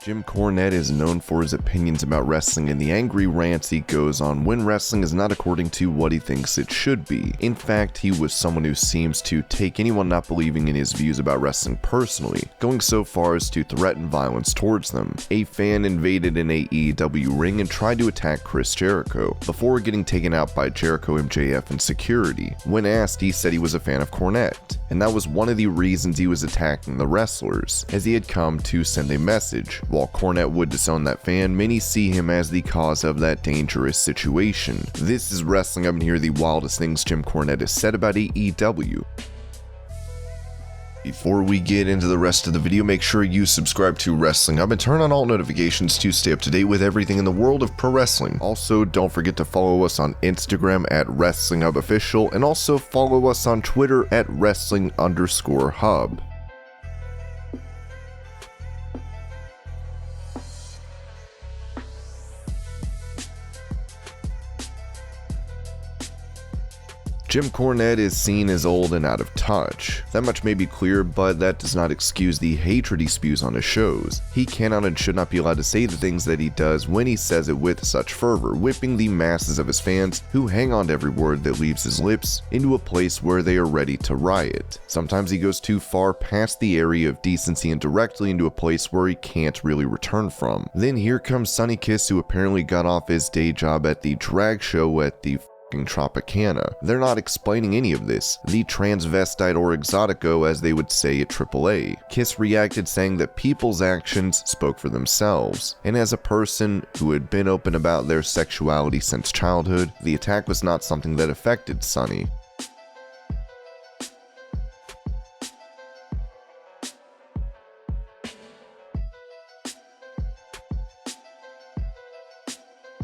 Jim Cornette is known for his opinions about wrestling and the angry rants he goes on when wrestling is not according to what he thinks it should be. In fact, he was someone who seems to take anyone not believing in his views about wrestling personally, going so far as to threaten violence towards them. A fan invaded an AEW ring and tried to attack Chris Jericho, before getting taken out by Jericho, MJF, and security. When asked, he said he was a fan of Cornette, and that was one of the reasons he was attacking the wrestlers, as he had come to send a message. While Cornette would disown that fan, many see him as the cause of that dangerous situation. This is Wrestling Up, and here are the wildest things Jim Cornette has said about AEW. Before we get into the rest of the video, make sure you subscribe to Wrestling Up and turn on all notifications to stay up to date with everything in the world of pro wrestling. Also, don't forget to follow us on Instagram at WrestlingUpOfficial, and also follow us on Twitter at Wrestling_Hub. Jim Cornette is seen as old and out of touch. That much may be clear, but that does not excuse the hatred he spews on his shows. He cannot and should not be allowed to say the things that he does when he says it with such fervor, whipping the masses of his fans, who hang on to every word that leaves his lips, into a place where they are ready to riot. Sometimes he goes too far past the area of decency and directly into a place where he can't really return from. Then here comes Sonny Kiss, who apparently got off his day job at the drag show at the Tropicana. They're not explaining any of this. The transvestite or exotico, as they would say at AAA. Kiss reacted saying that people's actions spoke for themselves, and as a person who had been open about their sexuality since childhood, the attack was not something that affected Sonny.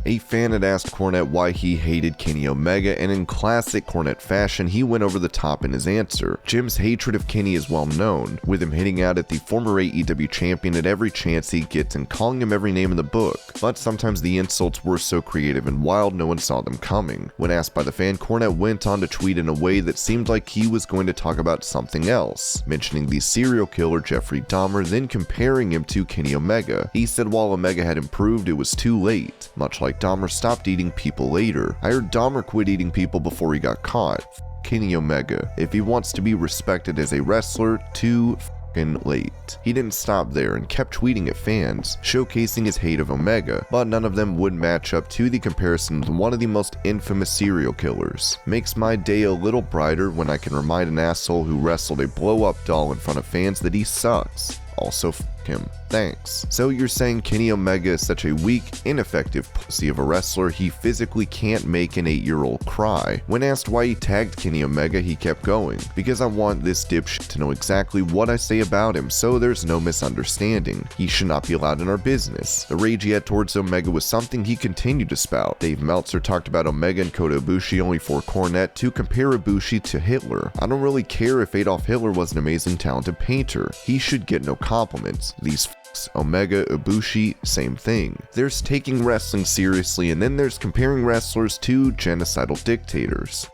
A fan had asked Cornette why he hated Kenny Omega, and in classic Cornette fashion, he went over the top in his answer. Jim's hatred of Kenny is well known, with him hitting out at the former AEW champion at every chance he gets and calling him every name in the book. But sometimes the insults were so creative and wild no one saw them coming. When asked by the fan, Cornette went on to tweet in a way that seemed like he was going to talk about something else, mentioning the serial killer Jeffrey Dahmer, then comparing him to Kenny Omega. He said while Omega had improved, it was too late, much like Dahmer stopped eating people later. I heard Dahmer quit eating people before he got caught. Kenny Omega. If he wants to be respected as a wrestler, too late. He didn't stop there and kept tweeting at fans, showcasing his hate of Omega, but none of them would match up to the comparison with one of the most infamous serial killers. Makes my day a little brighter when I can remind an asshole who wrestled a blow-up doll in front of fans that he sucks. Also him. Thanks. So you're saying Kenny Omega is such a weak, ineffective pussy of a wrestler he physically can't make an 8-year-old cry. When asked why he tagged Kenny Omega, he kept going, because I want this dipshit to know exactly what I say about him so there's no misunderstanding. He should not be allowed in our business. The rage he had towards Omega was something he continued to spout. Dave Meltzer talked about Omega and Kota Ibushi only for Cornette to compare Ibushi to Hitler. I don't really care if Adolf Hitler was an amazing talented painter. He should get no compliments. These Omega, Ibushi, same thing. There's taking wrestling seriously, and then there's comparing wrestlers to genocidal dictators.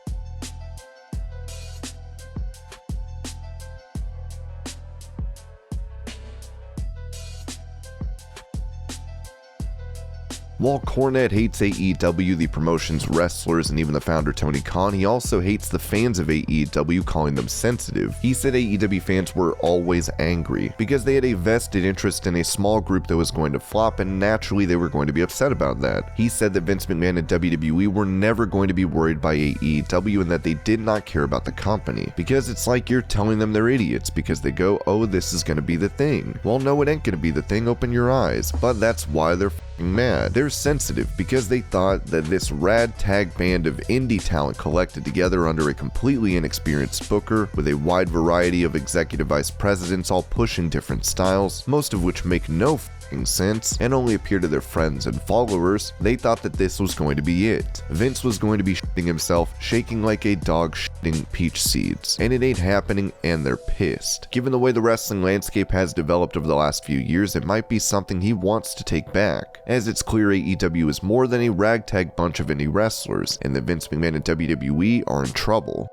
While Cornette hates AEW, the promotion's wrestlers, and even the founder Tony Khan, he also hates the fans of AEW, calling them sensitive. He said AEW fans were always angry because they had a vested interest in a small group that was going to flop, and naturally they were going to be upset about that. He said that Vince McMahon and WWE were never going to be worried by AEW and that they did not care about the company, because it's like you're telling them they're idiots because they go, oh, this is going to be the thing. Well, no, it ain't going to be the thing, open your eyes. But that's why they're mad. They're sensitive because they thought that this ragtag band of indie talent collected together under a completely inexperienced booker with a wide variety of executive vice presidents all pushing different styles, most of which make no sense and only appear to their friends and followers, they thought that this was going to be it. Vince was going to be shitting himself, shaking like a dog shitting peach seeds, and it ain't happening, and they're pissed. Given the way the wrestling landscape has developed over the last few years, it might be something he wants to take back, as it's clear AEW is more than a ragtag bunch of indie wrestlers, and that Vince McMahon and WWE are in trouble.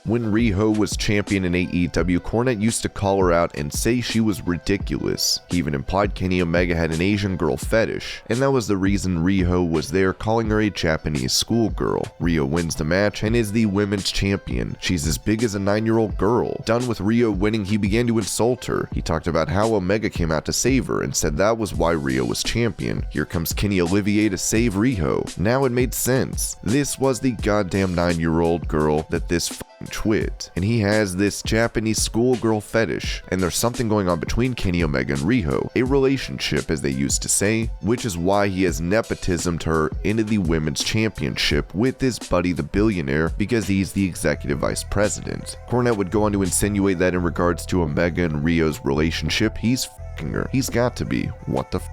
When Riho was champion in AEW, Cornette used to call her out and say she was ridiculous. He even implied Kenny Omega had an Asian girl fetish, and that was the reason Riho was there, calling her a Japanese schoolgirl. Riho wins the match and is the women's champion. She's as big as a 9-year-old girl. Done with Riho winning, he began to insult her. He talked about how Omega came out to save her and said that was why Riho was champion. Here comes Kenny Olivier to save Riho. Now it made sense. This was the goddamn 9-year-old girl that this f***ing twit. And he has this Japanese schoolgirl fetish. And there's something going on between Kenny Omega and Riho. A relationship, as they used to say, which is why he has nepotismed her into the women's championship with his buddy the billionaire, because he's the executive vice president. Cornette would go on to insinuate that in regards to Omega and Rio's relationship, he's f***ing her. He's got to be. What the f***?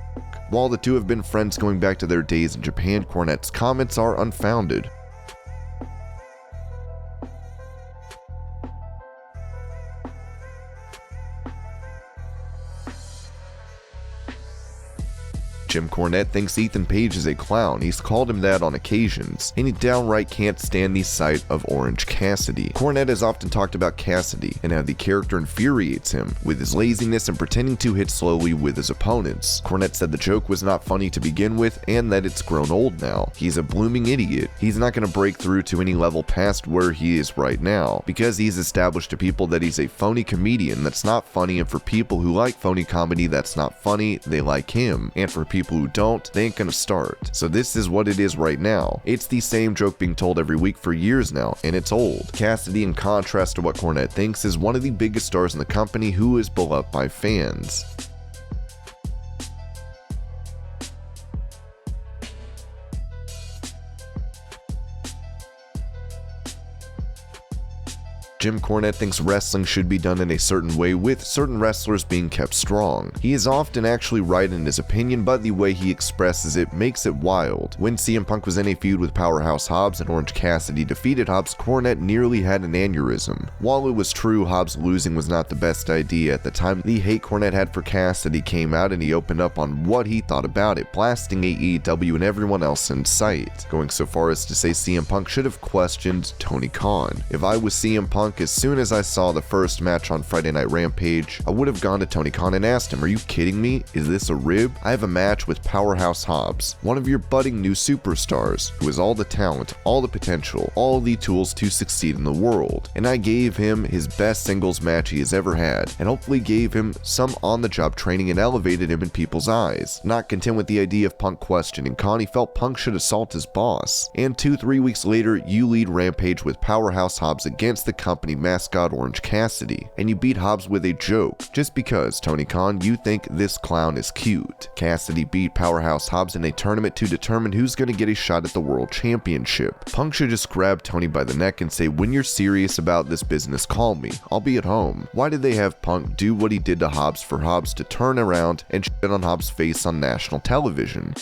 While the two have been friends going back to their days in Japan, Cornette's comments are unfounded. Jim Cornette thinks Ethan Page is a clown. He's called him that on occasions, and he downright can't stand the sight of Orange Cassidy. Cornette has often talked about Cassidy and how the character infuriates him with his laziness and pretending to hit slowly with his opponents. Cornette said the joke was not funny to begin with and that it's grown old now. He's a blooming idiot. He's not going to break through to any level past where he is right now, because he's established to people that he's a phony comedian that's not funny, and for people who like phony comedy that's not funny, they like him, and for people who don't, they ain't gonna start. So this is what it is right now. It's the same joke being told every week for years now, and it's old. Cassidy, in contrast to what Cornette thinks, is one of the biggest stars in the company who is beloved by fans. Jim Cornette thinks wrestling should be done in a certain way, with certain wrestlers being kept strong. He is often actually right in his opinion, but the way he expresses it makes it wild. When CM Punk was in a feud with Powerhouse Hobbs and Orange Cassidy defeated Hobbs, Cornette nearly had an aneurysm. While it was true Hobbs losing was not the best idea at the time, the hate Cornette had for Cassidy came out and he opened up on what he thought about it, blasting AEW and everyone else in sight, going so far as to say CM Punk should have questioned Tony Khan. If I was CM Punk, as soon as I saw the first match on Friday Night Rampage, I would have gone to Tony Khan and asked him, "Are you kidding me? Is this a rib? I have a match with Powerhouse Hobbs, one of your budding new superstars, who has all the talent, all the potential, all the tools to succeed in the world, and I gave him his best singles match he has ever had, and hopefully gave him some on-the-job training and elevated him in people's eyes." Not content with the idea of Punk questioning Khan, he felt Punk should assault his boss. And 2-3 weeks later, you lead Rampage with Powerhouse Hobbs against the company mascot Orange Cassidy, and you beat Hobbs with a joke, just because, Tony Khan, you think this clown is cute. Cassidy beat Powerhouse Hobbs in a tournament to determine who's going to get a shot at the World Championship. Punk should just grab Tony by the neck and say, "When you're serious about this business, call me. I'll be at home." Why did they have Punk do what he did to Hobbs for Hobbs to turn around and shit on Hobbs' face on national television?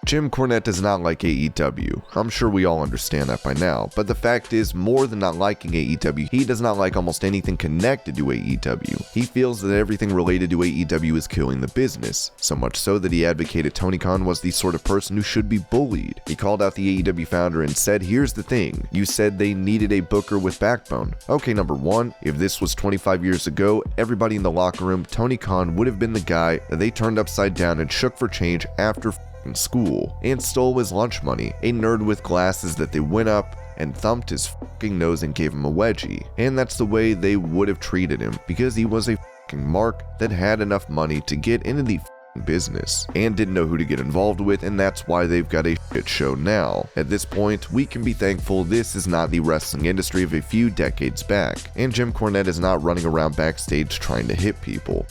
Jim Cornette does not like AEW. I'm sure we all understand that by now, but the fact is, more than not liking AEW, he does not like almost anything connected to AEW. He feels that everything related to AEW is killing the business, so much so that he advocated Tony Khan was the sort of person who should be bullied. He called out the AEW founder and said, "Here's the thing, you said they needed a booker with backbone. Okay, number one, if this was 25 years ago, everybody in the locker room, Tony Khan would have been the guy that they turned upside down and shook for change after school and stole his lunch money, a nerd with glasses that they went up and thumped his fucking nose and gave him a wedgie. And that's the way they would have treated him, because he was a fucking mark that had enough money to get into the fucking business and didn't know who to get involved with, and that's why they've got a shit show now. At this point, we can be thankful this is not the wrestling industry of a few decades back, and Jim Cornette is not running around backstage trying to hit people.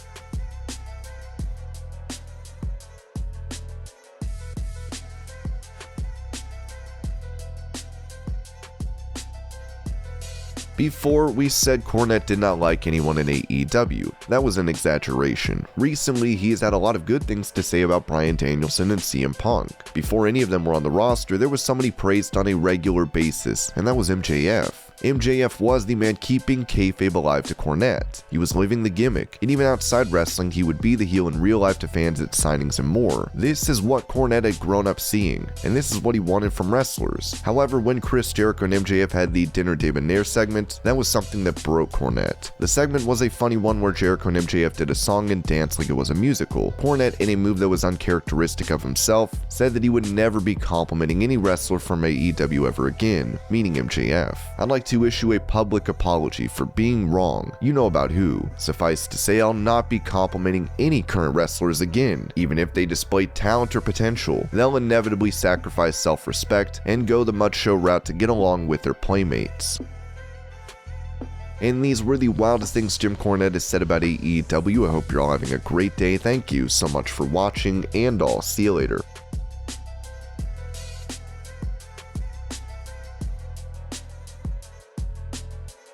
Before, we said Cornette did not like anyone in AEW. That was an exaggeration. Recently, he has had a lot of good things to say about Bryan Danielson and CM Punk. Before any of them were on the roster, there was somebody praised on a regular basis, and that was MJF. MJF was the man keeping kayfabe alive to Cornette. He was living the gimmick, and even outside wrestling, he would be the heel in real life to fans at signings and more. This is what Cornette had grown up seeing, and this is what he wanted from wrestlers. However, when Chris Jericho and MJF had the Dinner Debonair segment, that was something that broke Cornette. The segment was a funny one where Jericho and MJF did a song and dance like it was a musical. Cornette, in a move that was uncharacteristic of himself, said that he would never be complimenting any wrestler from AEW ever again, meaning MJF. I'd like to issue a public apology for being wrong. You know about who. Suffice to say, I'll not be complimenting any current wrestlers again. Even if they display talent or potential, they'll inevitably sacrifice self-respect and go the mud-show route to get along with their playmates. And these were the wildest things Jim Cornette has said about AEW. I hope you're all having a great day. Thank you so much for watching, and I'll see you later.